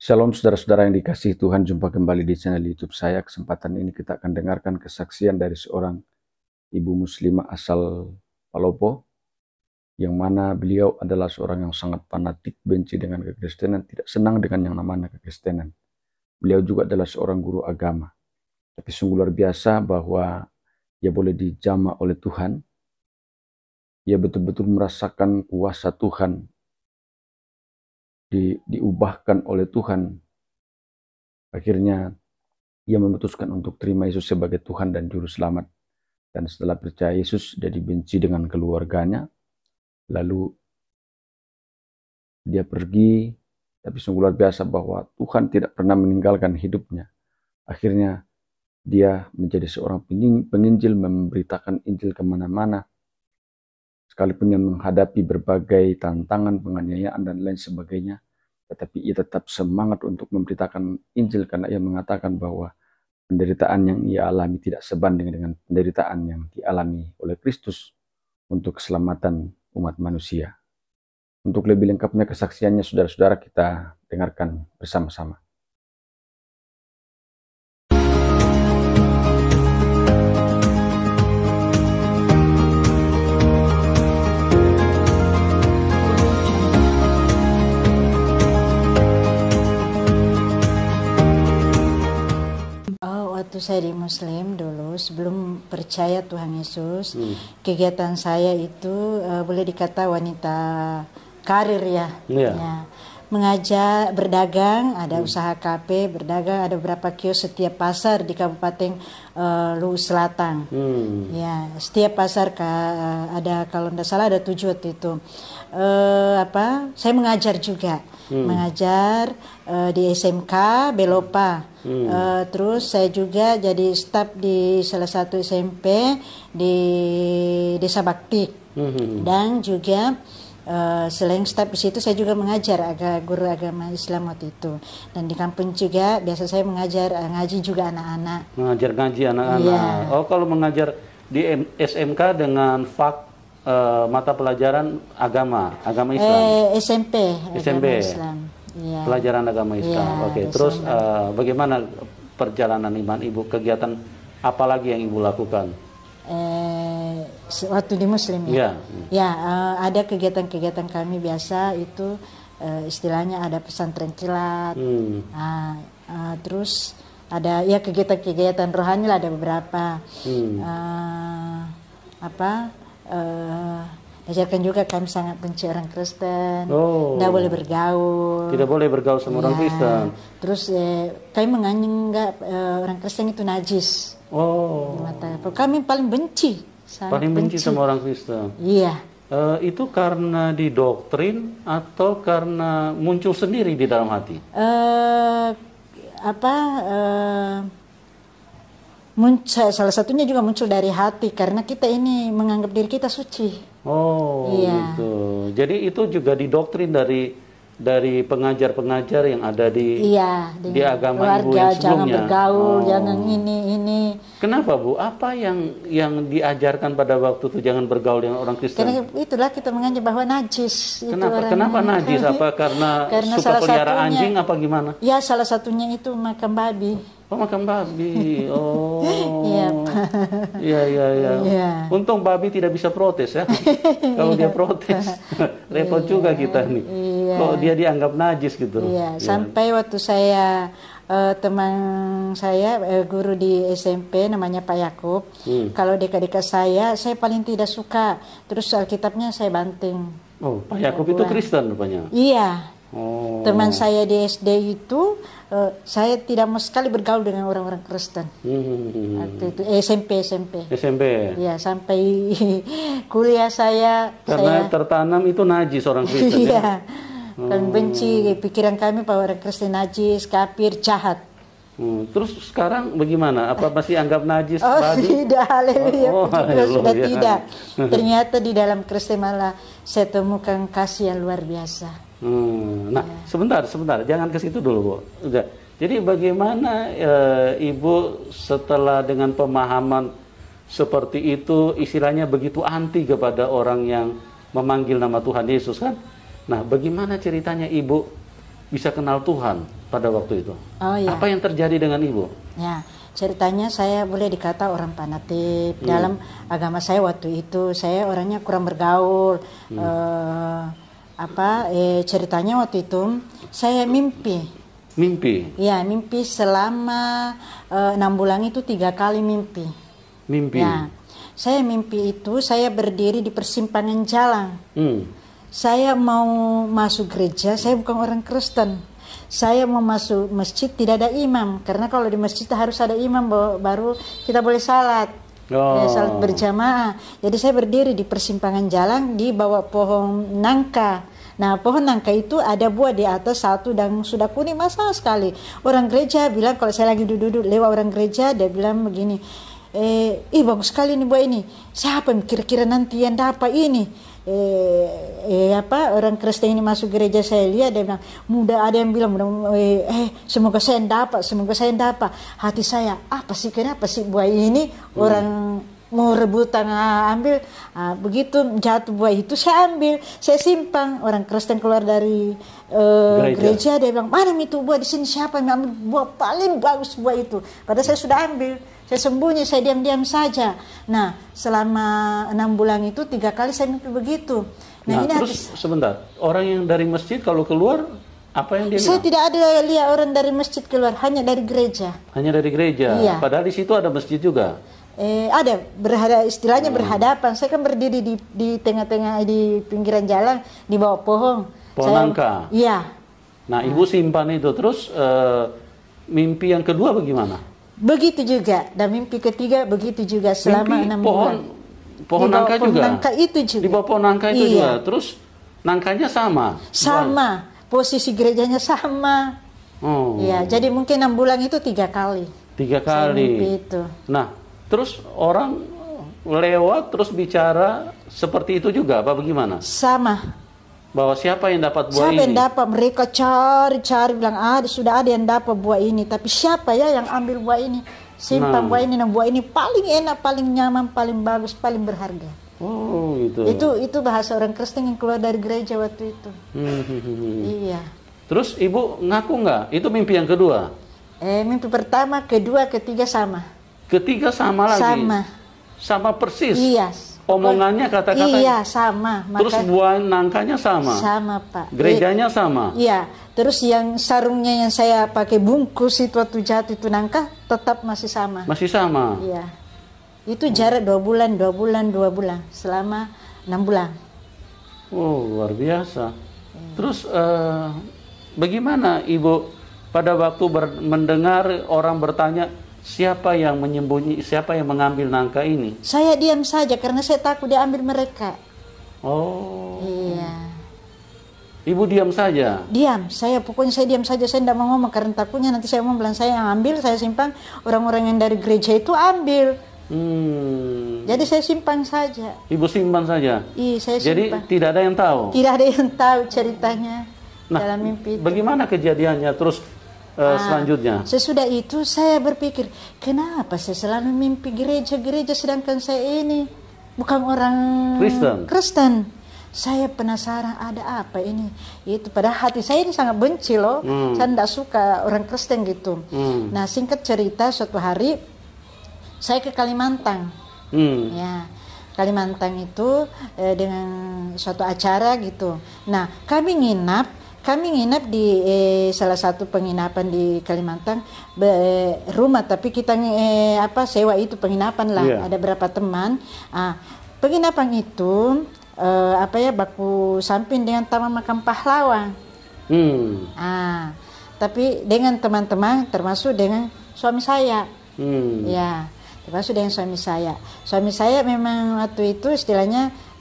Shalom saudara-saudara yang dikasihi Tuhan, jumpa kembali di channel YouTube saya. Kesempatan ini kita akan dengarkan kesaksian dari seorang ibu muslimah asal Palopo, yang mana beliau adalah seorang yang sangat fanatik, benci dengan kekristenan, tidak senang dengan yang namanya kekristenan. Beliau juga adalah seorang guru agama. Tapi sungguh luar biasa bahwa ia boleh dijamah oleh Tuhan. Ia betul-betul merasakan kuasa Tuhan, diubahkan oleh Tuhan. Akhirnya ia memutuskan untuk terima Yesus sebagai Tuhan dan Juru Selamat. Dan setelah percaya Yesus, dia dibenci dengan keluarganya. Lalu dia pergi, tapi sungguh luar biasa bahwa Tuhan tidak pernah meninggalkan hidupnya. Akhirnya dia menjadi seorang penginjil, memberitakan Injil kemana-mana. Sekalipun yang menghadapi berbagai tantangan, penganiayaan, dan lain sebagainya, tetapi ia tetap semangat untuk memberitakan Injil karena ia mengatakan bahwa penderitaan yang ia alami tidak sebanding dengan penderitaan yang dialami oleh Kristus untuk keselamatan umat manusia. Untuk lebih lengkapnya kesaksiannya, saudara-saudara, kita dengarkan bersama-sama. Waktu saya di Muslim dulu, sebelum percaya Tuhan Yesus, kegiatan saya itu boleh dikata wanita karir ya. Ya. Mengajar, berdagang, ada usaha kafe, berdagang, ada beberapa kios setiap pasar di Kabupaten Luwu Selatan. Ya, setiap pasar ada, kalau tidak salah ada 7 waktu itu. Saya mengajar juga, mengajar di SMK Belopa. Terus saya juga jadi staf di salah satu SMP di Desa Bakti. Dan juga selain staf di situ saya juga mengajar guru agama Islam waktu itu. Dan di kampung juga biasa saya mengajar ngaji juga anak-anak. Mengajar ngaji anak-anak. Yeah. Oh, kalau mengajar di SMK dengan mata pelajaran agama Islam. SMP. Agama Islam. Yeah. Pelajaran agama Islam. Yeah, oke. Terus bagaimana perjalanan iman Ibu? Kegiatan apa lagi yang Ibu lakukan? Waktu di Muslim ya. Ada kegiatan-kegiatan kami biasa itu istilahnya ada pesantren kilat. Terus ada ya kegiatan-kegiatan rohani lah, ada beberapa. Ajarkan juga kami sangat benci orang Kristen, tidak boleh bergaul. Tidak boleh bergaul sama orang Kristen. Terus kami menganggap orang Kristen itu najis. Kami paling benci. Paling benci sama orang Kristen. Iya. Itu karena didoktrin atau karena muncul sendiri di dalam hati? Salah satunya juga muncul dari hati karena kita ini menganggap diri kita suci. Iya. Gitu. Jadi itu juga didoktrin dari pengajar-pengajar yang ada di agama Ibu yang sebelumnya. Jangan bergaul, jangan ini. Kenapa Bu? Apa yang diajarkan pada waktu itu jangan bergaul dengan orang Kristen? Karena itulah kita menganggap bahwa najis. Kenapa najis? Apa karena suka pelihara anjing apa gimana? Ya, salah satunya itu makan babi. Makan babi. Iya. Untung babi tidak bisa protes ya. Kalau dia protes, repot juga kita nih. Kok dia dianggap najis gitu. Sampai waktu saya teman saya guru di SMP namanya Pak Yakub. Kalau dekat-dekat saya paling tidak suka. Terus Alkitabnya saya banting. Pak Yakub itu Kristen rupanya. Iya. Teman saya di SD itu saya tidak mau sekali bergaul dengan orang-orang Kristen. Waktu itu SMP. Ya, sampai kuliah saya karena tertanam itu najis orang Kristen. Iya. Kami benci, pikiran kami bahwa orang Kristen najis, kafir, jahat. Terus sekarang bagaimana? Apa masih anggap najis babi? Tidak, haleluya. Sudah tidak. Ternyata di dalam Kristen malah saya temukan kasih yang luar biasa. Sebentar, jangan ke situ dulu, Bu. Udah. Jadi bagaimana Ibu setelah dengan pemahaman seperti itu, istilahnya begitu anti kepada orang yang memanggil nama Tuhan Yesus kan? Nah, bagaimana ceritanya Ibu bisa kenal Tuhan pada waktu itu? Oh iya. Apa yang terjadi dengan Ibu? Ya, ceritanya saya boleh dikata orang fanatik. Dalam agama saya waktu itu, saya orangnya kurang bergaul. Ceritanya waktu itu, saya mimpi. Mimpi? Ya, mimpi selama 6 bulan itu 3 kali mimpi. Mimpi? Ya, saya mimpi itu, saya berdiri di persimpangan jalan. Saya mau masuk gereja, saya bukan orang Kristen. Saya mau masuk masjid, tidak ada imam. Karena kalau di masjid harus ada imam baru kita boleh salat. Salat berjamaah. Jadi saya berdiri di persimpangan jalan di bawah pohon nangka. Nah, pohon nangka itu ada buah di atas satu dan sudah kuning basah sekali. Orang gereja bilang, kalau saya lagi duduk lewat orang gereja, dia bilang begini, bagus sekali nih buah ini. Siapa yang kira-kira nanti yang dapat ini? Orang Kristen ini masuk gereja, saya lihat dia bilang muda, ada yang bilang semoga saya dapat. Hati saya, kenapa sih buah ini orang mau rebutan ambil. Begitu jatuh buah itu saya ambil, saya simpan. Orang Kristen keluar dari gereja, dia bilang mana itu buah di sini, siapa yang ambil buah paling bagus buah itu, padahal saya sudah ambil. Saya sembunyi, saya diam-diam saja. Nah, selama 6 bulan itu 3 kali saya mimpi begitu. Nah, ini terus sebentar, orang yang dari masjid kalau keluar, apa yang dia bilang? Saya tidak ada lihat orang dari masjid keluar, hanya dari gereja. Hanya dari gereja? Iya. Padahal di situ ada masjid juga? Ada, istilahnya berhadapan. Saya kan berdiri di tengah-tengah, di pinggiran jalan, di bawah pohon. Nangka? Iya. Nah, Ibu simpan itu, terus mimpi yang kedua bagaimana? Begitu juga, dan mimpi ketiga begitu juga selama 6 bulan. Pohon nangka juga? Nangka itu juga. Di bawah pohon nangka itu juga? Terus nangkanya sama? Sama, posisi gerejanya sama. Ya, jadi mungkin 6 bulan itu 3 kali. 3 kali? Mimpi itu. Nah, terus orang lewat terus bicara seperti itu juga, apa bagaimana? Sama. Bahwa siapa yang dapat buah ini? Siapa yang dapat, mereka cari bilang sudah ada yang dapat buah ini, tapi siapa ya yang ambil buah ini, simpan buah ini, dan buah ini paling enak, paling nyaman, paling bagus, paling berharga. Oh gitu. Itu bahasa orang Kristen yang keluar dari gereja waktu itu. Iya. Terus Ibu ngaku nggak? Itu mimpi yang kedua? Mimpi pertama, kedua, ketiga sama. Ketiga sama lagi? Sama persis? Iya. Omongannya, kata-katanya? Iya, sama. Terus buah nangkanya sama? Sama, Pak. Gerejanya sama? Iya. Terus yang sarungnya yang saya pakai bungkus itu waktu jatuh itu nangka tetap masih sama. Masih sama? Iya. Itu jarak 2 bulan. Selama 6 bulan. Oh, luar biasa. Terus bagaimana Ibu pada waktu mendengar orang bertanya, siapa yang mengambil nangka ini? Saya diam saja karena saya takut dia ambil mereka. Oh. Iya. Ibu diam saja? Diam, pokoknya saya diam saja, saya tidak mau ngomong karena takutnya nanti saya mau bilang saya yang ambil, saya simpan, orang-orang yang dari gereja itu ambil. Jadi saya simpan saja. Ibu simpan saja? Iya, saya simpan. Jadi tidak ada yang tahu? Tidak ada yang tahu ceritanya dalam mimpi itu. Bagaimana kejadiannya terus? Selanjutnya sesudah itu saya berpikir, kenapa saya selalu mimpi gereja sedangkan saya ini bukan orang Kristen. Saya penasaran ada apa ini. Itu padahal hati saya ini sangat benci loh. Saya tidak suka orang Kristen gitu. Nah, singkat cerita, suatu hari saya ke Kalimantan. Ya, Kalimantan itu dengan suatu acara gitu. Nah, kami nginap di salah satu penginapan di Kalimantan, rumah, tapi kita sewa itu penginapan lah. Ada berapa teman. Penginapan itu baku samping dengan Taman Makam Pahlawan. Tapi dengan teman-teman, termasuk dengan suami saya. Ya, termasuk dengan suami saya. Suami saya memang waktu itu istilahnya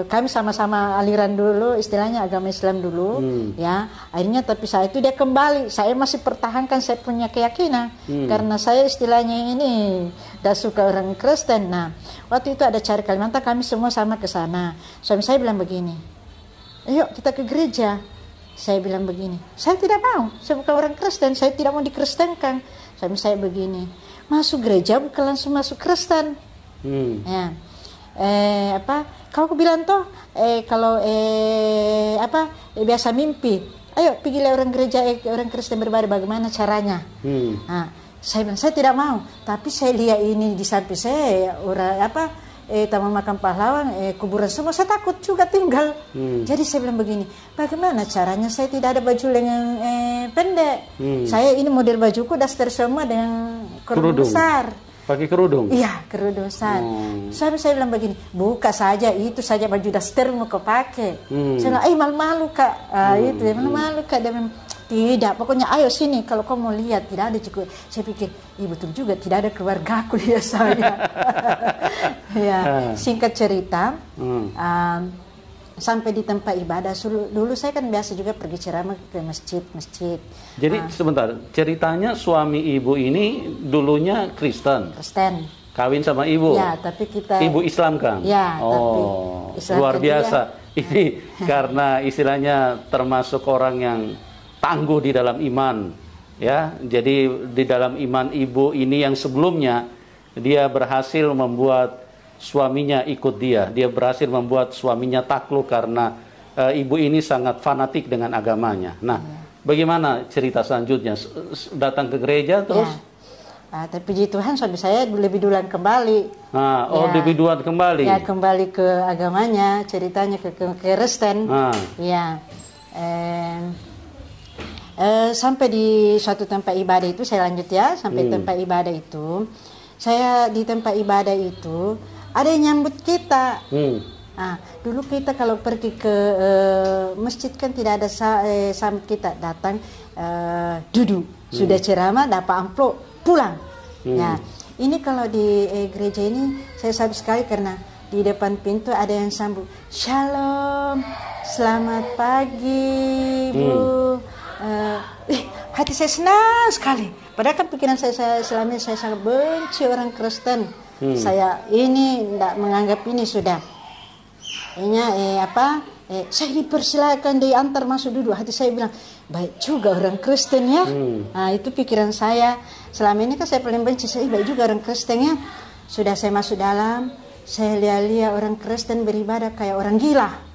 kami sama-sama aliran dulu, istilahnya agama Islam dulu, ya. Akhirnya tapi saat itu dia kembali, saya masih pertahankan saya punya keyakinan, karena saya istilahnya ini dah suka orang Kristen. Nah, waktu itu ada acara Kalimantan, kami semua sama ke sana. Suami saya bilang begini, ayo kita ke gereja. Saya bilang begini, saya tidak mau, saya bukan orang Kristen, saya tidak mau dikristenkan. Suami saya begini, masuk gereja bukan langsung masuk Kristen. Ya. Kalau aku bilang toh kalau biasa mimpi ayo pergi lihat orang gereja, orang Kristen beribadah, bagaimana caranya. Nah, saya bilang saya tidak mau, tapi saya lihat ini di samping saya orang Taman Makam Pahlawan, kuburan semua, saya takut juga tinggal. Jadi saya bilang begini, bagaimana caranya, saya tidak ada baju lengan pendek. Saya ini model bajuku daster semua dengan kerudung besar. Pakai kerudung? Iya, kerudung besar. Saya bilang begini, buka saja, itu saja baju daster mau kau pakai. Saya bilang, malu-malu kak, itu malu-malu kak. Dia bilang, tidak, pokoknya ayo sini kalau kau mau lihat, tidak ada juga. Saya pikir, betul juga, tidak ada keluarga aku lihat saya. Ya, singkat cerita, sampai di tempat ibadah. Dulu saya kan biasa juga pergi ceramah ke masjid. Jadi sebentar, ceritanya suami ibu ini dulunya Kristen. Kawin sama ibu. Ya, tapi kita ibu Islam kan? Ya, tapi Islam luar biasa. Ini karena istilahnya termasuk orang yang tangguh di dalam iman, ya. Jadi di dalam iman ibu ini yang sebelumnya dia berhasil membuat suaminya ikut dia berhasil membuat suaminya takluk karena ibu ini sangat fanatik dengan agamanya. Nah, bagaimana cerita selanjutnya? Datang ke gereja terus? Tapi puji Tuhan suami saya lebih duluan kembali. Lebih duluan kembali? Ya, kembali ke agamanya, ceritanya ke Kristen. Ya. Sampai di suatu tempat ibadah itu, saya lanjut ya, sampai tempat ibadah itu, saya di tempat ibadah itu ada yang nyambut kita. Dulu kita kalau pergi ke masjid kan tidak ada sambut kita, datang duduk, sudah ceramah dapat amplop pulang. Nah, ini kalau di gereja ini saya salut sekali karena di depan pintu ada yang sambut, Shalom, selamat pagi Bu. Hati saya senang sekali. Padahal kan pikiran saya selama ini saya sangat benci orang Kristen. Saya ini tidak menganggap ini sudah. Saya dipersilakan diantar masuk duduk. Hati saya bilang, baik juga orang Kristen ya. Nah, itu pikiran saya. Selama ini kan saya paling benci, saya baik juga orang Kristen ya. Sudah saya masuk dalam, saya lihat orang Kristen beribadah kayak orang gila.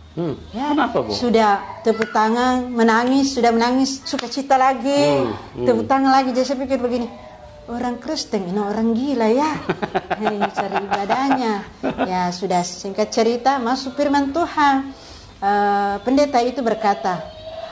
Kenapa, Bu? Sudah tepuk tangan, sudah menangis, sukacita lagi, tepuk tangan lagi. Jadi saya pikir begini, orang Kristen ini orang gila ya, cari ibadahnya. Ya sudah, singkat cerita masuk firman Tuhan. Pendeta itu berkata,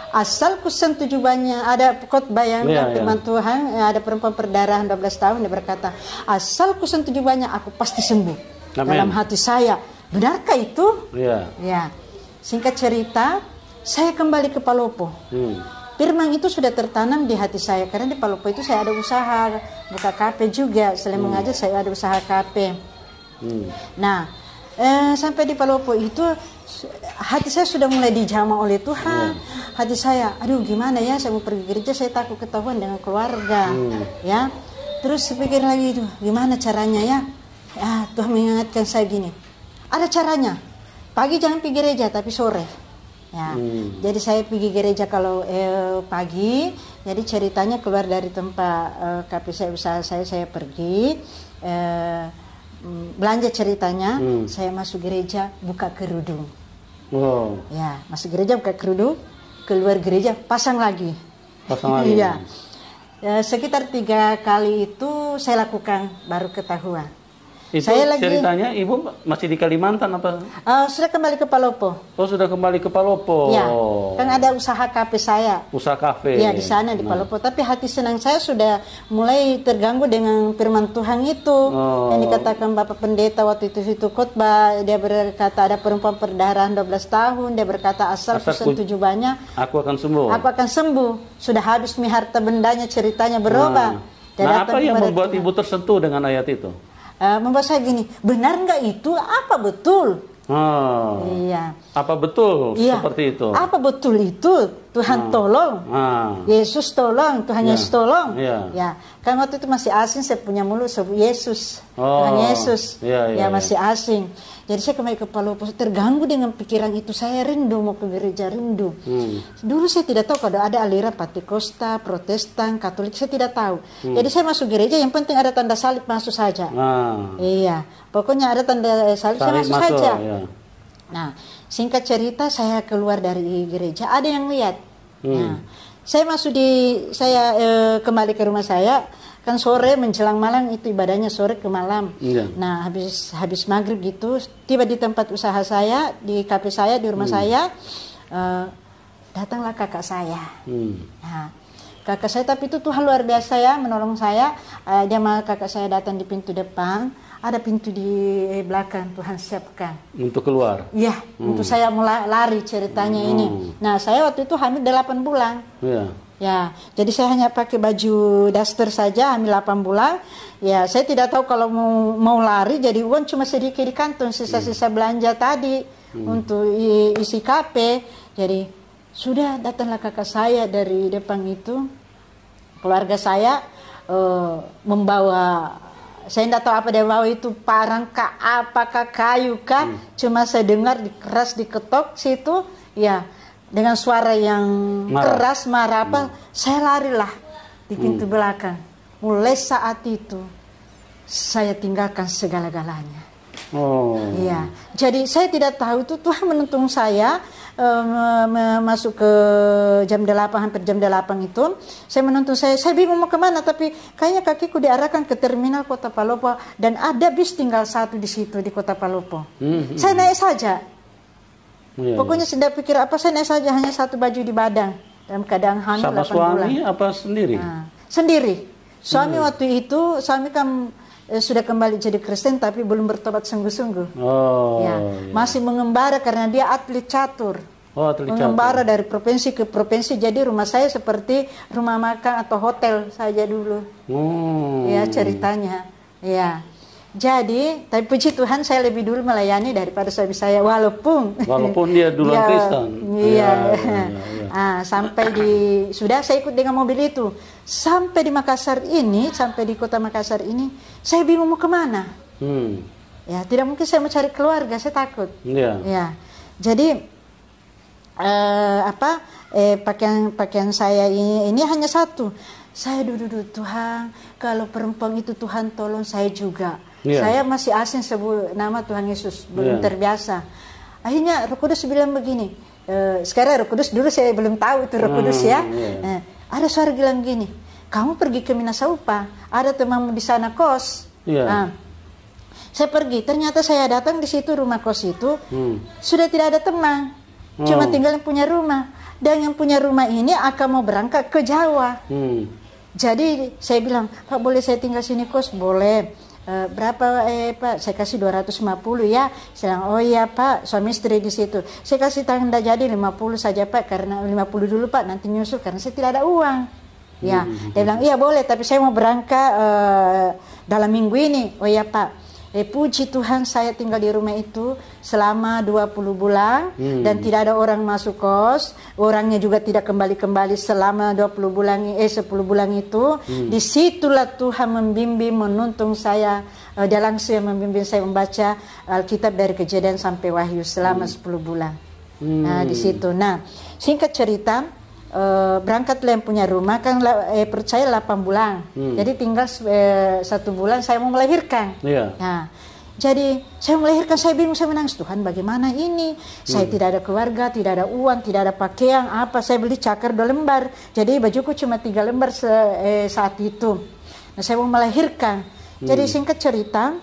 asal kusentuh jubahnya, ada khotbah yang firman Tuhan, ada perempuan perdarahan 12 tahun, dia berkata, asal kusentuh jubahnya aku pasti sembuh. Amen. Dalam hati saya, benarkah itu? Ya. Singkat cerita, saya kembali ke Palopo. Firman itu sudah tertanam di hati saya karena di Palopo itu saya ada usaha buka kafe juga. Selain mengajar saya ada usaha kafe. Nah, sampai di Palopo itu hati saya sudah mulai dijamah oleh Tuhan. Hati saya, aduh gimana ya, saya mau pergi gereja, saya takut ketahuan dengan keluarga. Ya, terus saya pikir lagi itu gimana caranya ya? Tuhan mengingatkan saya gini, ada caranya. Pagi jangan pergi gereja tapi sore. Ya, jadi saya pergi gereja kalau pagi. Jadi ceritanya keluar dari tempat kafe saya, usaha saya pergi belanja ceritanya. Saya masuk gereja buka kerudung. Ya, masuk gereja buka kerudung, keluar gereja pasang lagi. Ya, sekitar 3 kali itu saya lakukan baru ketahuan. Itu ceritanya ibu masih di Kalimantan apa? Sudah kembali ke Palopo. Oh, sudah kembali ke Palopo. Ya, kan ada usaha kafe saya. Usaha kafe. Ya, di sana di Palopo. Tapi hati senang saya sudah mulai terganggu dengan firman Tuhan itu. Yang dikatakan Bapak Pendeta waktu itu khotbah, dia berkata ada perempuan perdarahan 12 tahun, dia berkata asal kusentuh jubahnya, aku akan sembuh. Aku akan sembuh. Sudah habis harta bendanya, ceritanya berubah. Nah, apa yang membuat ibu tersentuh dengan ayat itu? Membuat saya gini, benar nggak itu? Apa betul? Iya. Apa betul seperti itu? Apa betul itu? Tuhan tolong, Yesus tolong, Tuhan Yesus tolong. Ya, kan waktu itu masih asing, saya punya mulut sebut Yesus, Tuhan Yesus. Masih asing. Jadi saya kembali ke Palopo, terganggu dengan pikiran itu. Saya rindu mau ke gereja, rindu. Dulu saya tidak tahu kalau ada aliran Pentakosta, Protestan, Katolik, saya tidak tahu. Jadi saya masuk gereja, yang penting ada tanda salib masuk saja. Iya, pokoknya ada tanda salib saya masuk saja. Nah, singkat cerita saya keluar dari gereja, ada yang lihat. Nah, saya kembali ke rumah saya kan sore menjelang malam, itu ibadahnya sore ke malam. Nah, habis maghrib gitu, tiba di tempat usaha saya, di kafe saya, di rumah saya, datanglah kakak saya. Nah, kakak saya, tapi itu Tuhan luar biasa ya, menolong saya. Kakak saya datang di pintu depan, ada pintu di belakang Tuhan siapkan untuk keluar. Iya, untuk saya mulai lari ceritanya ini. Nah, saya waktu itu hamil 8 bulan. Ya, jadi saya hanya pakai baju daster saja, hamil 8 bulan. Ya, saya tidak tahu kalau mau lari, jadi uang cuma sedikit di kantong, sisa-sisa belanja tadi untuk isi kafe. Jadi sudah datanglah kakak saya dari depan itu, keluarga saya membawa, saya tidak tahu apa dia bawa itu, parang kah, apakah kayu kah, cuma saya dengar keras diketok situ, ya. Dengan suara yang keras, marah apa, saya larilah di pintu belakang. Mulai saat itu, saya tinggalkan segala-galanya. Iya, jadi saya tidak tahu itu Tuhan menuntun saya masuk ke jam 8, hampir jam 8 itu. Saya menuntun saya bingung mau kemana, tapi kayaknya kakiku diarahkan ke terminal Kota Palopo. Dan ada bis tinggal satu di situ, di Kota Palopo. Saya naik saja. Pokoknya saya pikir apa, saya naik saja, hanya satu baju di badan dalam keadaan hamil 8 bulan. Sama suami apa sendiri? Sendiri. Suami waktu itu, suami kan sudah kembali jadi Kristen tapi belum bertobat sungguh-sungguh. Masih mengembara karena dia atlet catur. Mengembara dari provinsi ke provinsi, jadi rumah saya seperti rumah makan atau hotel saja dulu. Ya, ceritanya. Ya. Jadi, tapi puji Tuhan saya lebih dulu melayani daripada suami saya, walaupun dia duluan Kristen. Iya. Sampai sudah saya ikut dengan mobil itu. Sampai di Makassar ini, sampai di kota Makassar ini, saya bingung mau kemana. Ya, tidak mungkin saya mau cari keluarga, saya takut. Ya. Jadi pakaian saya ini hanya satu. Saya duduk, Tuhan, kalau perempuan itu Tuhan tolong saya juga. Saya masih asing sebut nama Tuhan Yesus, belum terbiasa. Akhirnya Roh Kudus bilang begini, sekarang Roh Kudus, dulu saya belum tahu itu Roh Kudus ya. Ada suara bilang gini, kamu pergi ke Minasaupa, ada temanmu di sana kos. Saya pergi, ternyata saya datang di situ rumah kos itu, sudah tidak ada teman, cuma tinggal yang punya rumah. Dan yang punya rumah ini akan mau berangkat ke Jawa. Jadi saya bilang, Pak boleh saya tinggal sini kos? Boleh. Berapa Pak? Saya kasih 250 ya. Saya bilang, oh iya Pak, suami istri di situ. Saya kasih tanda jadi 50 saja Pak, karena 50 dulu Pak, nanti nyusul karena saya tidak ada uang. Ya, dia bilang iya boleh, tapi saya mau berangkat dalam minggu ini. Oh iya Pak. Puji Tuhan saya tinggal di rumah itu selama 20 bulan dan tidak ada orang masuk kos, orangnya juga tidak kembali-kembali selama 10 bulan itu. Disitulah Tuhan membimbing, menuntun saya, dia langsung membimbing saya membaca Alkitab dari Kejadian sampai Wahyu selama 10 bulan. Nah, di situ. Nah, singkat cerita, berangkatlah yang punya rumah kan percaya 8 bulan. Jadi tinggal 1 bulan saya mau melahirkan. Nah, jadi saya melahirkan, saya bingung, saya menangis, Tuhan bagaimana ini? Saya tidak ada keluarga, tidak ada uang, tidak ada pakaian, apa? Saya beli cakar 2 lembar. Jadi bajuku cuma 3 lembar saat itu. Nah, saya mau melahirkan. Jadi singkat cerita,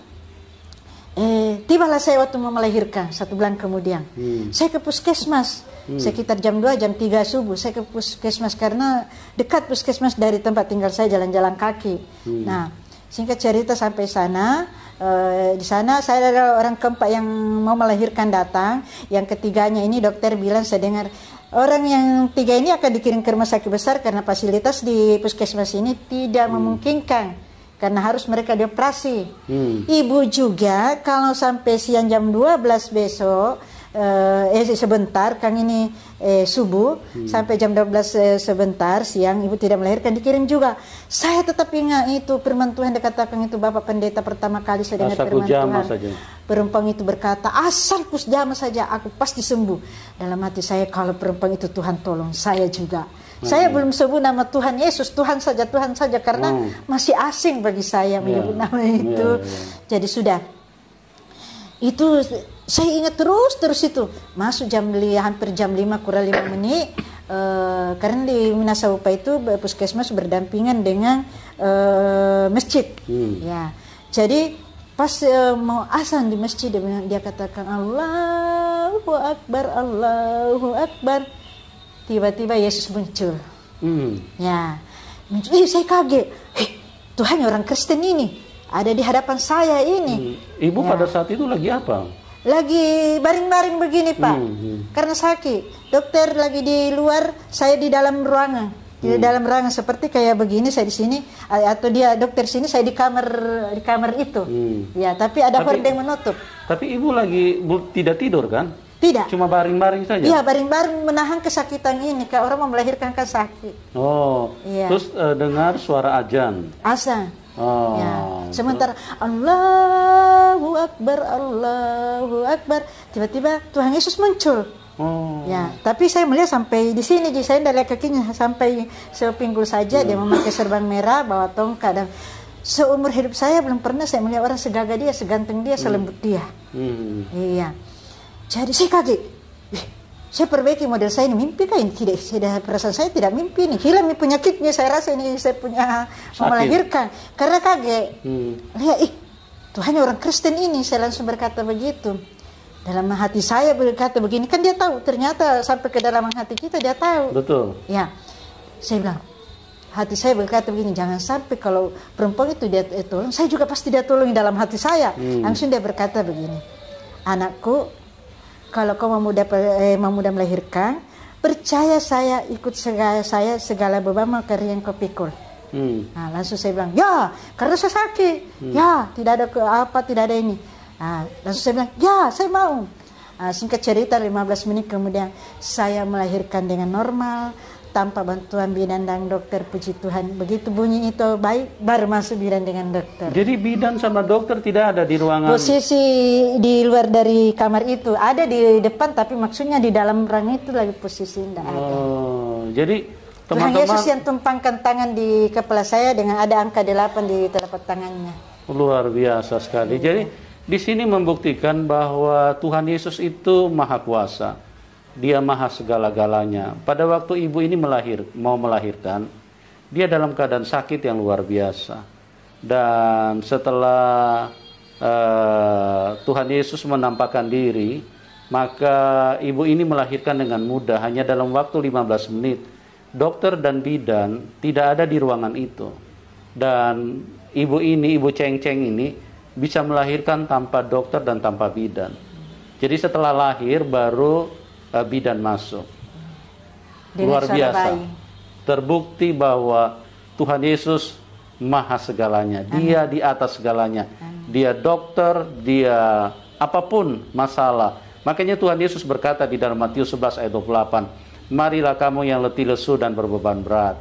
tibalah saya waktu mau melahirkan 1 bulan kemudian. Saya ke puskesmas. Sekitar jam 2, jam 3 subuh saya ke puskesmas karena dekat puskesmas dari tempat tinggal saya, jalan-jalan kaki. Nah, singkat cerita sampai sana, di sana saya ada orang keempat yang mau melahirkan datang. Yang ketiganya ini dokter bilang, saya dengar orang yang 3 ini akan dikirim ke rumah sakit besar karena fasilitas di puskesmas ini tidak memungkinkan. Karena harus mereka dioperasi. Ibu juga kalau sampai siang jam 12 besok, sebentar, Kang ini subuh sampai jam 12 sebentar siang ibu tidak melahirkan, dikirim juga. Saya tetap ingat itu firman Tuhan dikatakan itu Bapak Pendeta pertama kali saya dengar firman Tuhan saja. Perempuan itu berkata, asal pusjama saja aku pasti sembuh. Dalam hati saya, kalau perempuan itu Tuhan tolong saya juga. Saya belum sebut nama Tuhan Yesus, Tuhan saja karena masih asing bagi saya menyebut nama itu. Jadi sudah itu saya ingat terus itu masuk hampir jam 5 kurang 5 menit karena di Minasaupa itu puskesmas berdampingan dengan masjid. Ya, jadi pas mau azan di masjid dia katakan Allahu Akbar, Allahu Akbar. Tiba-tiba Yesus muncul. Ya, muncul. Saya kaget. Tuhan orang Kristen ini ada di hadapan saya ini. Ibu pada saat itu lagi apa? Lagi baring-baring begini Pak, karena sakit. Dokter lagi di luar, saya di dalam ruangan. Di dalam ruangan seperti kayak begini, saya di sini, atau dia dokter sini, saya di kamar itu. Ya, tapi ada hordeng menutup. Tapi ibu lagi tidak tidur kan? Tidak. Cuma baring-baring saja? Iya, baring-baring menahan kesakitan ini. Kayak orang mau melahirkan kan sakit. Oh, iya. Terus dengar suara azan? Azan. Oh. Ya. Sementara Allahu Akbar, Allahu Akbar. Tiba-tiba Tuhan Yesus muncul. Oh. Ya, tapi saya melihat sampai di sini, saya tidak lihat kakinya sampai sepinggul saja. Dia memakai serban merah, bawa tongkat, dan seumur hidup saya belum pernah saya melihat orang segagah dia, seganteng dia, selembut dia. Iya. Jadi saya kaget. Saya perbaiki model saya ini, mimpi kan ini? Tidak, perasaan saya tidak mimpi ini. Hilang penyakitnya, saya rasa ini saya punya melahirkan. Karena kaget. Lihat, Tuhan orang Kristen ini, saya langsung berkata begitu. Dalam hati saya berkata begini, kan dia tahu, ternyata sampai ke dalam hati kita dia tahu. Betul. Ya, saya bilang, hati saya berkata begini, jangan sampai kalau perempuan itu dia tolong, saya juga pasti dia tolong dalam hati saya. Langsung dia berkata begini, anakku, kalau kau mau mudah melahirkan, percaya saya ikut segala beban yang kau pikul. Nah, langsung saya bilang, ya, karena saya sakit, ya, tidak ada tidak ada ini. Nah, langsung saya bilang, ya, saya mau. Singkat cerita, 15 menit kemudian saya melahirkan dengan normal, tanpa bantuan bidan dan dokter, puji Tuhan. Begitu bunyi itu baik, baru masuk bidan dengan dokter. Jadi bidan sama dokter tidak ada di ruangan? Posisi di luar dari kamar itu, ada di depan, tapi maksudnya di dalam ruangan itu lagi posisi tidak ada. Jadi Tuhan Yesus yang tumpangkan tangan di kepala saya dengan ada angka 8 di telapak tangannya. Luar biasa sekali. Jadi di sini membuktikan bahwa Tuhan Yesus itu maha kuasa. Dia maha segala-galanya. Pada waktu ibu ini mau melahirkan, dia dalam keadaan sakit yang luar biasa. Dan setelah Tuhan Yesus menampakkan diri, maka ibu ini melahirkan dengan mudah, hanya dalam waktu 15 menit. Dokter dan bidan tidak ada di ruangan itu. Dan ibu Ceng-Ceng ini bisa melahirkan tanpa dokter dan tanpa bidan. Jadi setelah lahir baru bidan masuk. Luar biasa. Terbukti bahwa Tuhan Yesus maha segalanya. Dia di atas segalanya. Dia dokter, dia apapun masalah. Makanya Tuhan Yesus berkata di dalam Matius 11 ayat 28, marilah kamu yang letih lesu dan berbeban berat.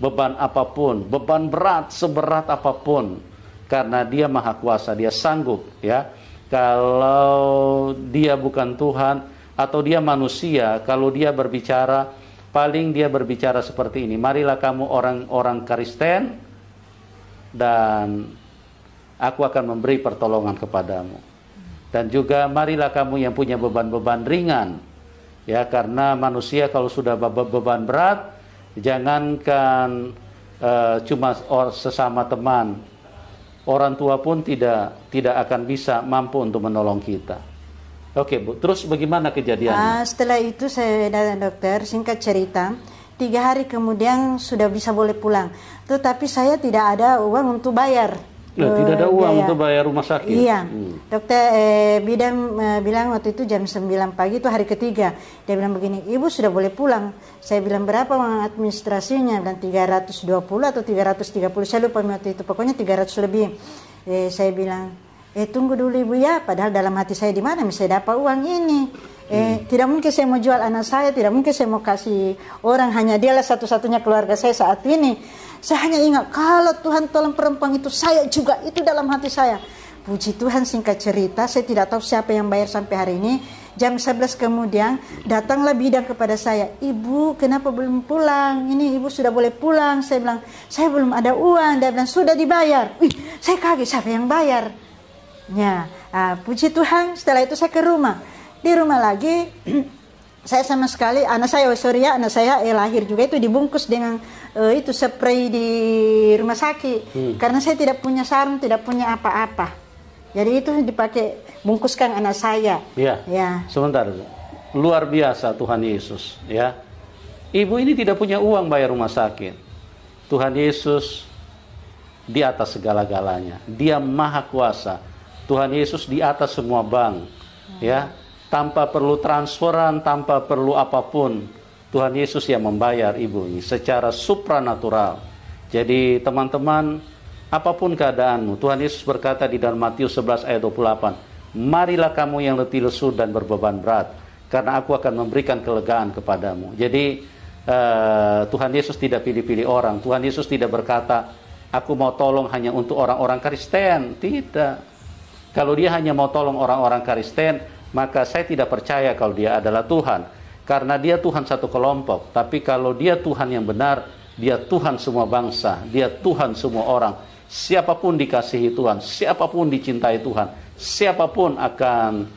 Beban apapun, beban berat, seberat apapun. Karena dia maha kuasa, dia sanggup, ya. Kalau dia bukan Tuhan atau dia manusia, kalau dia berbicara, paling dia berbicara seperti ini, marilah kamu orang-orang Kristen dan aku akan memberi pertolongan kepadamu. Dan juga marilah kamu yang punya beban-beban ringan, ya, karena manusia kalau sudah beban berat, jangankan cuma sesama teman, orang tua pun tidak akan bisa mampu untuk menolong kita. Oke Bu, terus bagaimana kejadiannya? Setelah itu saya datang dokter, singkat cerita, 3 hari kemudian sudah bisa boleh pulang. Tetapi saya tidak ada uang untuk bayar. Tidak ada uang untuk bayar rumah sakit? Iya. Dokter bidan bilang waktu itu jam 9 pagi itu hari ketiga. Dia bilang begini, ibu sudah boleh pulang. Saya bilang berapa uang administrasinya? Dan 320 atau 330, saya lupa waktu itu. Pokoknya 300 lebih. Saya bilang, tunggu dulu ibu ya. Padahal dalam hati saya, di mana saya dapat uang ini? Tidak mungkin saya mau jual anak saya, tidak mungkin saya mau kasih orang, hanya dialah satu-satunya keluarga saya saat ini. Saya hanya ingat, kalau Tuhan tolong perempuan itu, saya juga, itu dalam hati saya. Puji Tuhan, singkat cerita, saya tidak tahu siapa yang bayar sampai hari ini. Jam 11 kemudian, datanglah bidan kepada saya. Ibu, kenapa belum pulang? Ini ibu sudah boleh pulang. Saya bilang, saya belum ada uang. Dia bilang, sudah dibayar. Saya kaget, siapa yang bayar? Ya, puji Tuhan, setelah itu saya ke rumah. Di rumah lagi, saya sama sekali, anak saya lahir juga itu dibungkus dengan itu spray di rumah sakit. Karena saya tidak punya sarung, tidak punya apa-apa. Jadi itu dipakai bungkuskan anak saya. Ya. Sebentar, luar biasa Tuhan Yesus. Ya, ibu ini tidak punya uang bayar rumah sakit. Tuhan Yesus di atas segala-galanya. Dia maha kuasa. Tuhan Yesus di atas semua bank. Ya. Tanpa perlu transferan, tanpa perlu apapun, Tuhan Yesus yang membayar ibu ini secara supranatural. Jadi teman-teman, apapun keadaanmu, Tuhan Yesus berkata di dalam Matius 11 ayat 28, marilah kamu yang letih lesu dan berbeban berat, karena aku akan memberikan kelegaan kepadamu. Jadi Tuhan Yesus tidak pilih-pilih orang. Tuhan Yesus tidak berkata, aku mau tolong hanya untuk orang-orang Kristen. Tidak. Kalau dia hanya mau tolong orang-orang Kristen, maka saya tidak percaya kalau dia adalah Tuhan. Karena dia Tuhan satu kelompok. Tapi kalau dia Tuhan yang benar, dia Tuhan semua bangsa, dia Tuhan semua orang. Siapapun dikasihi Tuhan, siapapun dicintai Tuhan, siapapun akan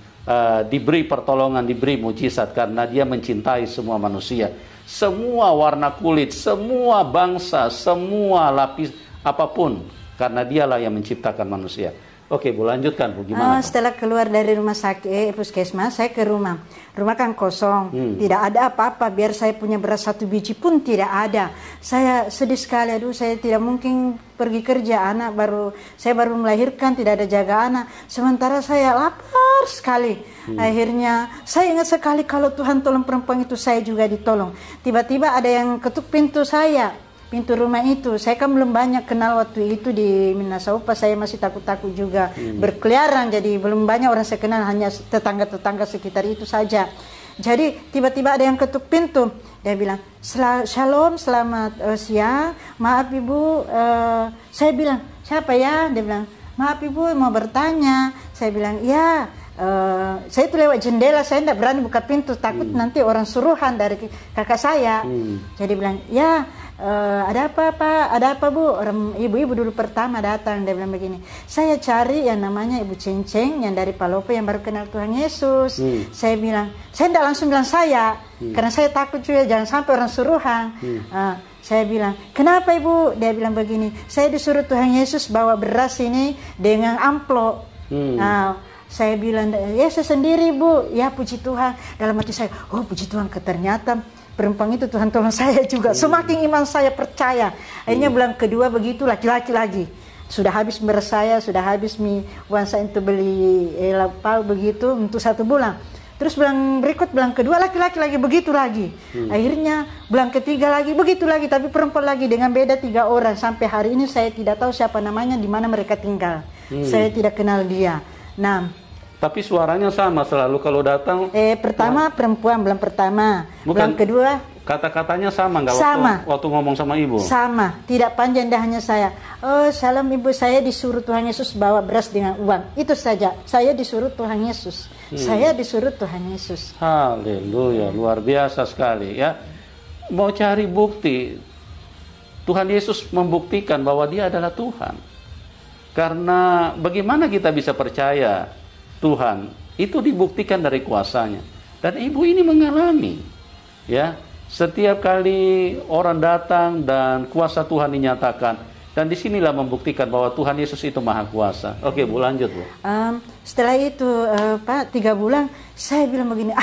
diberi pertolongan, diberi mujizat, karena dia mencintai semua manusia. Semua warna kulit, semua bangsa, semua lapis, apapun. Karena dialah yang menciptakan manusia. Oke, Bu, lanjutkan, Bu. Gimana? Setelah keluar dari rumah sakit, puskesmas, saya ke rumah. Rumah kan kosong, tidak ada apa-apa. Biar saya punya beras 1 biji pun tidak ada. Saya sedih sekali. Aduh, saya tidak mungkin pergi kerja. Saya baru melahirkan, tidak ada jaga anak. Sementara saya lapar sekali. Akhirnya, saya ingat sekali kalau Tuhan tolong perempuan itu, saya juga ditolong. Tiba-tiba ada yang ketuk pintu saya. Pintu rumah itu, saya kan belum banyak kenal waktu itu di Minasaupa, saya masih takut-takut juga berkeliaran, jadi belum banyak orang saya kenal, hanya tetangga-tetangga sekitar itu saja. Jadi tiba-tiba ada yang ketuk pintu, dia bilang, Shalom, selamat siang, maaf ibu, saya bilang, siapa ya? Dia bilang, maaf ibu, mau bertanya. Saya bilang, ya. Saya itu lewat jendela, saya tidak berani buka pintu, takut nanti orang suruhan dari kakak saya. Jadi bilang, ya, ada apa Pak? Ada apa Bu? Ibu-ibu dulu pertama datang, dia bilang begini, saya cari yang namanya Ibu Cenceng yang dari Palopo yang baru kenal Tuhan Yesus. Saya bilang, saya tidak langsung bilang saya, karena saya takut juga jangan sampai orang suruhan. Saya bilang, kenapa Ibu? Dia bilang begini, saya disuruh Tuhan Yesus bawa beras ini dengan amplop. Saya bilang, ya saya sendiri Bu. Ya puji Tuhan. Dalam hati saya, oh puji Tuhan, ternyata perempuan itu Tuhan tolong saya juga. Semakin iman saya percaya. Akhirnya bulan kedua begitu, laki-laki lagi. Sudah habis beras saya, sudah habis uang saya untuk beli lauk begitu untuk 1 bulan. Terus bulan berikut, bulan kedua laki-laki lagi begitu lagi. Akhirnya bulan ketiga lagi begitu lagi, tapi perempuan lagi dengan beda 3 orang. Sampai hari ini saya tidak tahu siapa namanya, di mana mereka tinggal. Saya tidak kenal dia. Nah, tapi suaranya sama selalu kalau datang. Pertama perempuan, bulan pertama. Bulan kedua kata-katanya sama nggak waktu ngomong sama ibu? Sama, tidak panjang, dah hanya saya. Oh, salam ibu, saya disuruh Tuhan Yesus bawa beras dengan uang. Itu saja. Saya disuruh Tuhan Yesus. Saya disuruh Tuhan Yesus. Haleluya, luar biasa sekali ya. Mau cari bukti, Tuhan Yesus membuktikan bahwa Dia adalah Tuhan. Karena bagaimana kita bisa percaya Tuhan? Itu dibuktikan dari kuasanya. Dan ibu ini mengalami, ya, setiap kali orang datang dan kuasa Tuhan dinyatakan, dan disinilah membuktikan bahwa Tuhan Yesus itu maha kuasa. Oke Bu, lanjut Bu. Setelah itu Pak, 3 bulan saya bilang begini,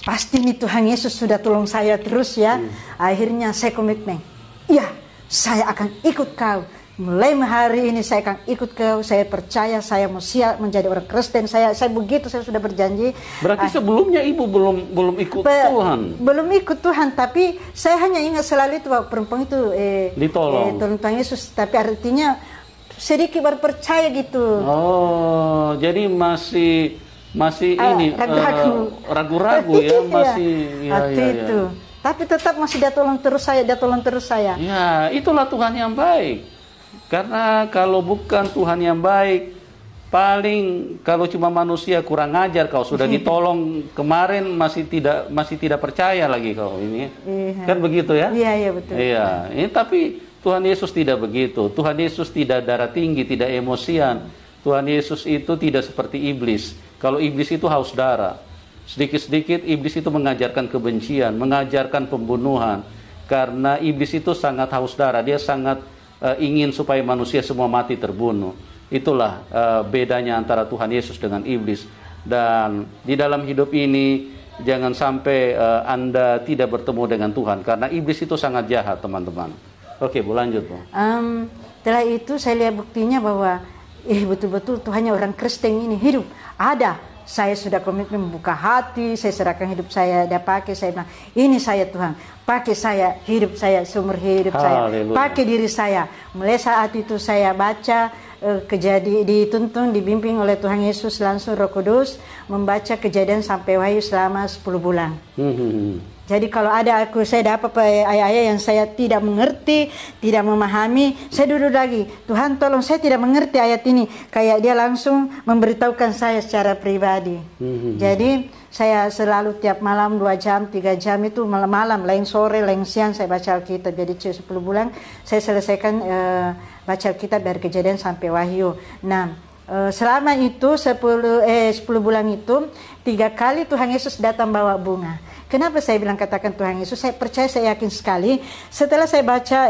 pasti nih Tuhan Yesus sudah tolong saya terus ya. Akhirnya saya komitmen, iya saya akan ikut kau. Mulai hari ini saya akan ikut kau, saya percaya, saya mau siap menjadi orang Kristen. Saya begitu, saya sudah berjanji. Berarti sebelumnya ibu belum ikut Tuhan? Belum ikut Tuhan, tapi saya hanya ingat selalu itu bahwa perempuan itu ditolong Tuhan Yesus. Tapi artinya sedikit baru percaya gitu. Oh, jadi masih ini ragu-ragu ya, masih itu. Tapi tetap masih dia tolong terus saya. Ya, itulah Tuhan yang baik. Karena kalau bukan Tuhan yang baik, paling kalau cuma manusia kurang ajar, kau sudah ditolong kemarin masih tidak percaya lagi kau ini. Kan begitu ya? Iya betul. Iya, tapi Tuhan Yesus tidak begitu. Tuhan Yesus tidak darah tinggi, tidak emosian. Tuhan Yesus itu tidak seperti iblis. Kalau iblis itu haus darah. sedikit-sedikit iblis itu mengajarkan kebencian, mengajarkan pembunuhan. Karena iblis itu sangat haus darah, dia sangat ingin supaya manusia semua mati terbunuh. Itulah bedanya antara Tuhan Yesus dengan iblis. Dan di dalam hidup ini jangan sampai Anda tidak bertemu dengan Tuhan, karena iblis itu sangat jahat, teman-teman. Oke, Bu, lanjut, Bu. Setelah itu saya lihat buktinya bahwa betul-betul Tuhannya orang Kristen ini hidup. Ada. Saya sudah komitmen membuka hati, saya serahkan hidup saya, dia pakai, saya bilang, ini saya Tuhan, pakai saya, hidup saya, seumur hidup saya, pakai diri saya. Mulai saat itu saya baca, dituntun, dibimbing oleh Tuhan Yesus langsung Roh Kudus, membaca Kejadian sampai Wahyu selama 10 bulan. Jadi kalau ada saya dapat ayat-ayat yang saya tidak mengerti, tidak memahami, saya duduk lagi. Tuhan tolong, saya tidak mengerti ayat ini. Kayak dia langsung memberitahukan saya secara pribadi. Jadi saya selalu tiap malam 2 jam, 3 jam itu malam-malam, lain sore, lain siang saya baca Alkitab. Jadi 10 bulan saya selesaikan baca Alkitab dari Kejadian sampai Wahyu. Nah, selama itu 10 bulan itu 3 kali Tuhan Yesus datang bawa bunga. Kenapa saya bilang katakan Tuhan Yesus? Saya percaya, saya yakin sekali. Setelah saya baca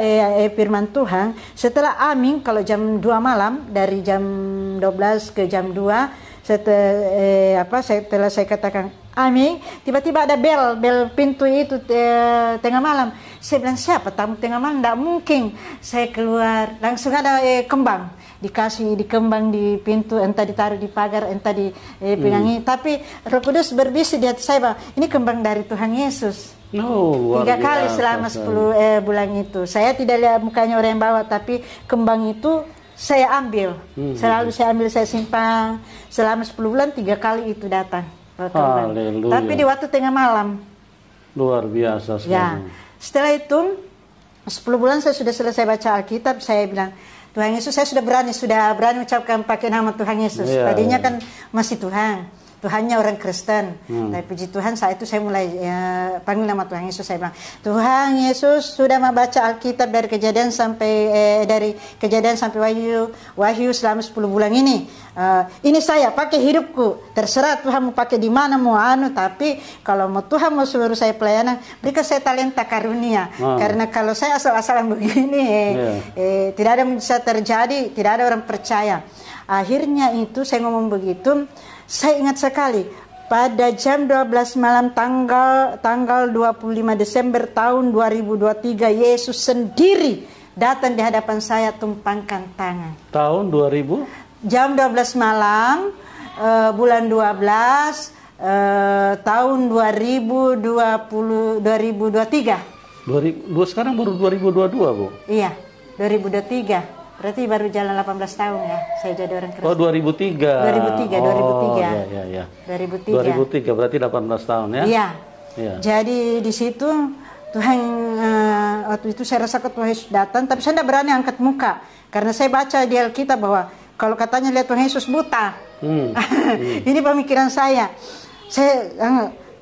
firman Tuhan, setelah amin, kalau jam 2 malam, dari jam 12 ke jam 2, setelah saya katakan amin, tiba-tiba ada bel pintu itu tengah malam. Saya bilang, siapa tamu tengah malam? Tidak mungkin. Saya keluar, langsung ada kembang. Dikasih di kembang di pintu, entah ditaruh di pagar, entah di pinangi. Tapi Roh Kudus berbisik di hati saya bahwa ini kembang dari Tuhan Yesus. 3 kali selama 10 bulan itu. Saya tidak lihat mukanya orang yang bawa, tapi kembang itu saya ambil. Selalu saya ambil, saya simpan. Selama 10 bulan 3 kali itu datang. Tapi di waktu tengah malam. Luar biasa sekali. Ya. Setelah itu 10 bulan saya sudah selesai baca Alkitab, saya bilang, Tuhan Yesus, saya sudah berani ucapkan pakai nama Tuhan Yesus. Tadinya kan masih Tuhannya orang Kristen. Tapi puji Tuhan saat itu saya mulai panggil nama Tuhan Yesus. Saya bilang, Tuhan Yesus sudah membaca Alkitab dari Kejadian sampai Wahyu selama 10 bulan ini. Ini saya pakai hidupku. Terserah Tuhan mau pakai di mana mau tapi kalau mau Tuhan mau suruh saya pelayanan, berikan saya talenta karunia. Karena kalau saya asal-asalan begini, tidak ada yang bisa terjadi, tidak ada orang percaya. Akhirnya itu saya ngomong begitu. Saya ingat sekali pada jam 12 malam tanggal 25 Desember tahun 2023 Yesus sendiri datang di hadapan saya, tumpangkan tangan. Tahun 2000? Jam 12 malam bulan 12 tahun 2023. Sekarang baru 2022, Bu? Iya, 2023. Berarti baru jalan 18 tahun ya, saya jadi orang Kristen. 2003. 2003, berarti 18 tahun ya? Iya. Jadi di situ Tuhan, waktu itu saya rasa Tuhan Yesus datang, tapi saya tidak berani angkat muka. Karena saya baca di Alkitab bahwa kalau katanya lihat Tuhan Yesus buta. Ini pemikiran saya.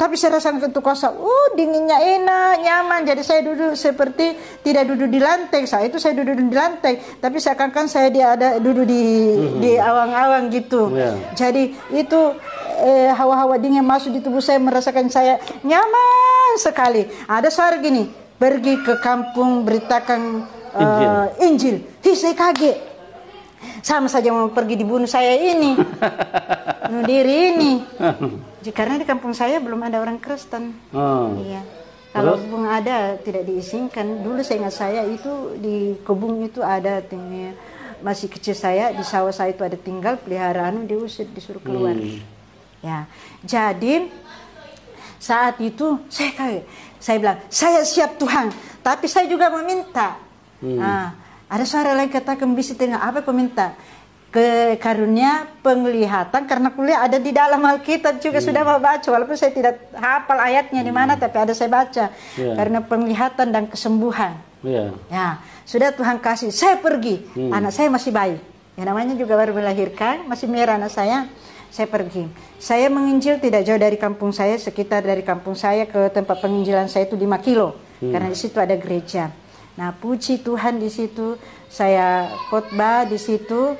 Tapi saya rasa itu kuasa, dinginnya enak, nyaman. Jadi saya duduk seperti tidak duduk di lantai. Saat itu saya duduk di lantai, tapi seakan-akan saya duduk di awang-awang gitu. Jadi itu hawa-hawa dingin masuk di tubuh saya, merasakan saya nyaman sekali. Ada suara gini, pergi ke kampung beritakan Injil. Saya kaget. Sama saja mau pergi dibunuh saya ini, bunuh diri ini. Karena di kampung saya belum ada orang Kristen. Iya. Kalau belum ada tidak diizinkan. Dulu saya ingat saya itu di kebun itu ada masih kecil saya di sawah saya itu ada tinggal peliharaan diusir disuruh keluar. Ya. Jadi saat itu saya kaget. Saya bilang saya siap Tuhan, tapi saya juga meminta. Ada suara lain katakan bisi tengah apa kau minta? Ke karunia penglihatan, karena kuliah ada di dalam Alkitab juga sudah mau baca, walaupun saya tidak hafal ayatnya di mana, tapi ada saya baca. Karena penglihatan dan kesembuhan. Ya, sudah Tuhan kasih, saya pergi. Anak saya masih bayi. Ya, namanya juga baru melahirkan, masih merah anak saya pergi. Saya menginjil tidak jauh dari kampung saya, sekitar dari kampung saya ke tempat penginjilan saya itu 5 kilo. Karena di situ ada gereja. Nah, puji Tuhan di situ saya khotbah di situ.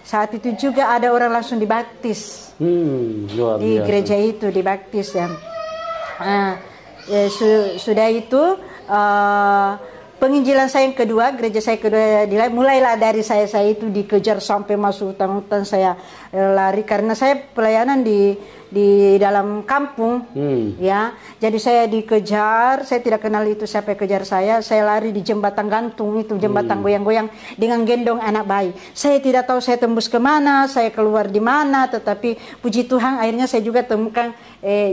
saat itu juga ada orang langsung dibaptis di gereja itu, dibaptis dan sudah itu penginjilan saya yang kedua, gereja saya kedua mulailah dari saya itu dikejar sampai masuk hutan-hutan, saya lari karena saya pelayanan di dalam kampung ya, jadi saya dikejar, saya tidak kenal itu siapa yang kejar saya lari di jembatan gantung itu, jembatan goyang-goyang dengan gendong anak bayi. Saya tidak tahu saya tembus kemana, saya keluar di mana, tetapi puji Tuhan akhirnya saya juga temukan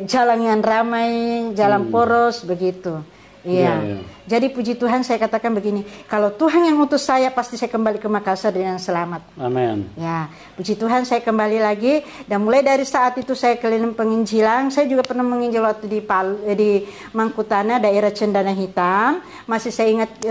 jalan yang ramai, jalan poros begitu. Iya. Jadi puji Tuhan saya katakan begini, kalau Tuhan yang utus saya pasti saya kembali ke Makassar dengan selamat. Amin. Ya, puji Tuhan saya kembali lagi dan mulai dari saat itu saya keliling penginjilan. Saya juga pernah menginjil waktu di Mangkutana, daerah Cendana Hitam. Masih saya ingat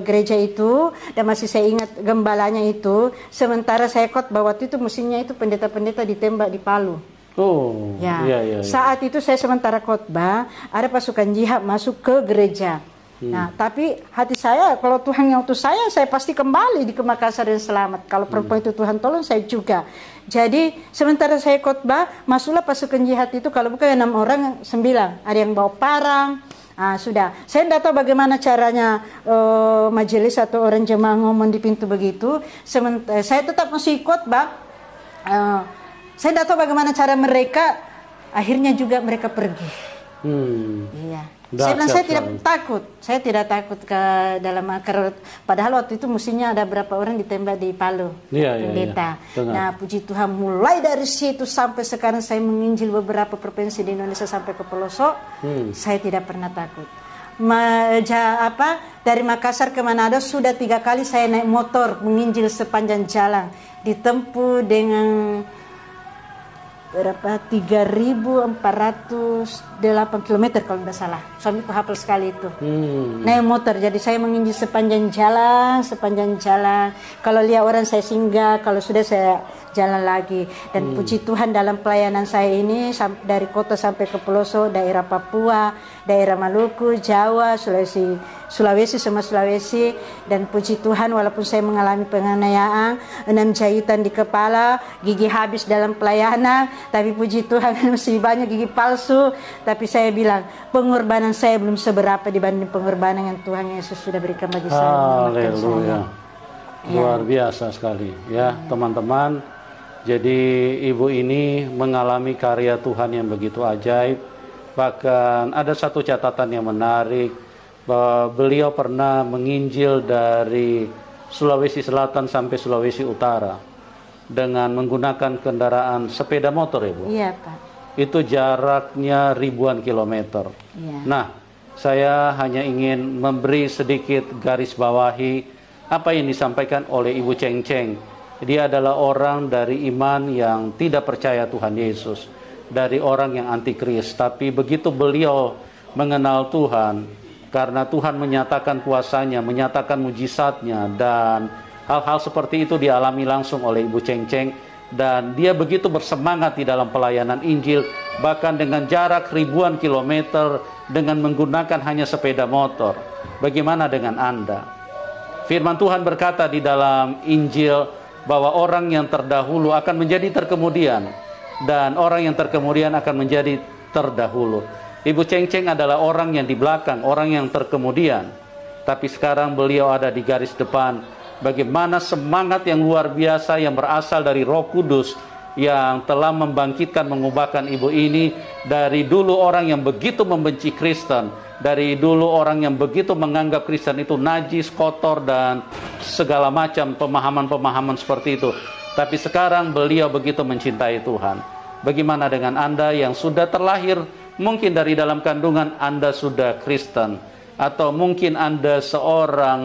gereja itu dan masih saya ingat gembalanya itu. Sementara saya khotbah waktu itu musimnya itu pendeta-pendeta ditembak di Palu. Oh, ya. Saat itu saya sementara khotbah, ada pasukan jihad masuk ke gereja. Nah, tapi hati saya, kalau Tuhan yang utus saya pasti kembali ke Makassar dan selamat. Kalau perempuan itu Tuhan tolong saya juga. Jadi sementara saya khotbah, masuklah pasukan jihad itu, kalau bukan 6 orang, 9. Ada yang bawa parang. Sudah. Saya tidak tahu bagaimana caranya majelis atau orang jemaah ngomong di pintu begitu. Saya tetap masih khotbah. Saya tidak tahu bagaimana cara mereka, akhirnya juga mereka pergi. Iya. Saya bilang saya tidak takut ke dalam akar. Padahal waktu itu musimnya ada berapa orang ditembak di Palu, pendeta. Nah, puji Tuhan mulai dari situ sampai sekarang saya menginjil beberapa provinsi di Indonesia sampai ke pelosok. Saya tidak pernah takut. Dari Makassar ke Manado sudah 3 kali saya naik motor menginjil sepanjang jalan, ditempuh dengan berapa 3.408 km kalau tidak salah. Suamiku hafal sekali itu. Naik motor, jadi saya menginjil sepanjang jalan. Kalau lihat orang saya singgah, kalau sudah saya jalan lagi. Dan puji Tuhan dalam pelayanan saya ini dari kota sampai ke pelosok, daerah Papua, daerah Maluku, Jawa, Sulawesi, semua Sulawesi. Dan puji Tuhan walaupun saya mengalami penganiayaan, 6 jahitan di kepala, gigi habis dalam pelayanan, tapi puji Tuhan masih banyak gigi palsu. Tapi saya bilang pengorbanan saya belum seberapa dibanding pengorbanan yang Tuhan Yesus sudah berikan bagi saya. Haleluya. Luar biasa sekali ya teman-teman. Jadi ibu ini mengalami karya Tuhan yang begitu ajaib. Bahkan ada satu catatan yang menarik, bahwa beliau pernah menginjil dari Sulawesi Selatan sampai Sulawesi Utara dengan menggunakan kendaraan sepeda motor ya Bu? Iya Pak. Itu jaraknya ribuan kilometer. Iya. Nah, saya hanya ingin memberi sedikit garis bawahi apa yang disampaikan oleh Ibu Cheng Cheng. Dia adalah orang dari iman yang tidak percaya Tuhan Yesus, dari orang yang antikris. Tapi begitu beliau mengenal Tuhan, karena Tuhan menyatakan kuasanya, menyatakan mujizatnya, dan hal-hal seperti itu dialami langsung oleh Ibu Cheng Cheng. Dan dia begitu bersemangat di dalam pelayanan Injil, bahkan dengan jarak ribuan kilometer, dengan menggunakan hanya sepeda motor. Bagaimana dengan Anda? Firman Tuhan berkata di dalam Injil bahwa orang yang terdahulu akan menjadi terkemudian, dan orang yang terkemudian akan menjadi terdahulu. Ibu Cheng Cheng adalah orang yang di belakang, orang yang terkemudian, tapi sekarang beliau ada di garis depan. Bagaimana semangat yang luar biasa yang berasal dari Roh Kudus yang telah membangkitkan, mengubahkan ibu ini dari dulu orang yang begitu membenci Kristen, dari dulu orang yang begitu menganggap Kristen itu najis, kotor, dan segala macam pemahaman-pemahaman seperti itu. Tapi sekarang beliau begitu mencintai Tuhan. Bagaimana dengan Anda yang sudah terlahir, mungkin dari dalam kandungan Anda sudah Kristen, atau mungkin Anda seorang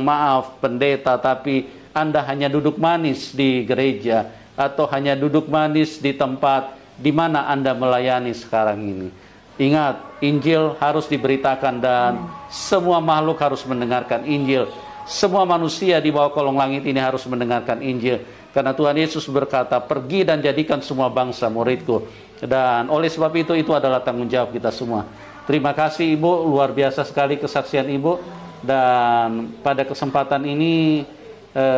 pendeta, tapi Anda hanya duduk manis di gereja, atau hanya duduk manis di tempat di mana Anda melayani sekarang ini. Ingat, Injil harus diberitakan dan semua makhluk harus mendengarkan Injil. Semua manusia di bawah kolong langit ini harus mendengarkan Injil. Karena Tuhan Yesus berkata, pergi dan jadikan semua bangsa muridku. Dan oleh sebab itu adalah tanggung jawab kita semua. Terima kasih Ibu, luar biasa sekali kesaksian Ibu. Dan pada kesempatan ini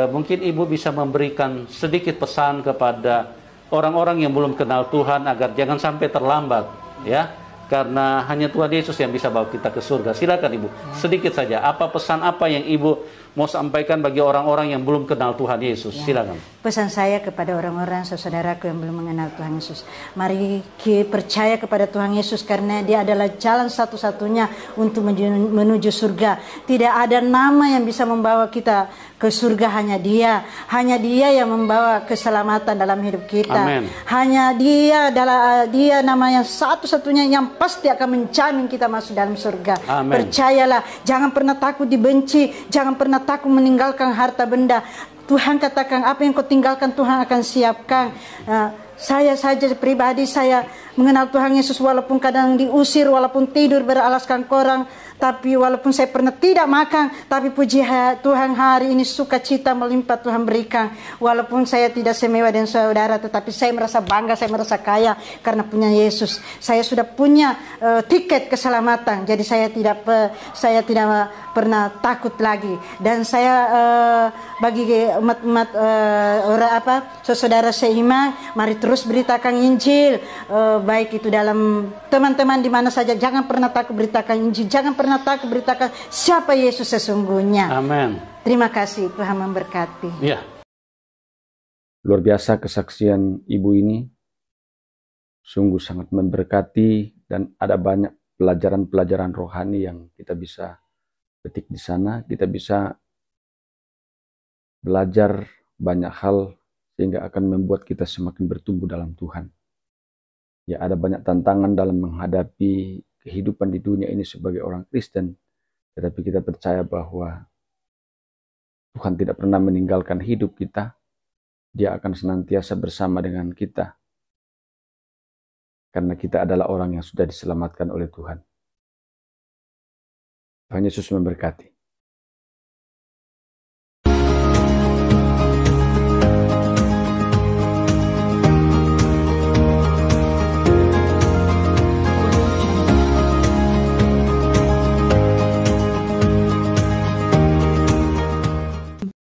mungkin Ibu bisa memberikan sedikit pesan kepada orang-orang yang belum kenal Tuhan agar jangan sampai terlambat, ya, karena hanya Tuhan Yesus yang bisa bawa kita ke surga. Silakan Ibu, sedikit saja, apa pesan apa yang Ibu mau sampaikan bagi orang-orang yang belum kenal Tuhan Yesus? Silakan. Pesan saya kepada orang-orang saudaraku yang belum mengenal Tuhan Yesus, mari kita percaya kepada Tuhan Yesus karena Dia adalah jalan satu-satunya untuk menuju surga. Tidak ada nama yang bisa membawa kita ke surga, hanya Dia. Hanya Dia yang membawa keselamatan dalam hidup kita. Amen. Hanya Dia adalah Dia nama yang satu-satunya yang pasti akan menjamin kita masuk dalam surga. Amen. Percayalah, jangan pernah takut dibenci, jangan pernah takut meninggalkan harta benda. Tuhan katakan apa yang kau tinggalkan Tuhan akan siapkan. Saya saja pribadi saya mengenal Tuhan Yesus walaupun kadang diusir, walaupun tidur beralaskan koran, tapi walaupun saya pernah tidak makan, tapi puji Tuhan hari ini sukacita melimpah Tuhan berikan. Walaupun saya tidak semewah dengan saudara, tetapi saya merasa bangga, saya merasa kaya karena punya Yesus. Saya sudah punya tiket keselamatan, jadi saya tidak pernah takut lagi. Dan saya bagi umat-umat saudara seiman, mari terus beritakan Injil, baik itu dalam teman-teman di mana saja. Jangan pernah takut beritakan Injil, jangan pernah takut beritakan siapa Yesus sesungguhnya. Amin. Terima kasih, Tuhan memberkati. Ya. Luar biasa kesaksian ibu ini, sungguh sangat memberkati, dan ada banyak pelajaran-pelajaran rohani yang kita bisa petik di sana. Kita bisa belajar banyak hal sehingga akan membuat kita semakin bertumbuh dalam Tuhan. Ya, ada banyak tantangan dalam menghadapi kehidupan di dunia ini sebagai orang Kristen, tetapi kita percaya bahwa Tuhan tidak pernah meninggalkan hidup kita. Dia akan senantiasa bersama dengan kita, karena kita adalah orang yang sudah diselamatkan oleh Tuhan. Tuhan Yesus memberkati.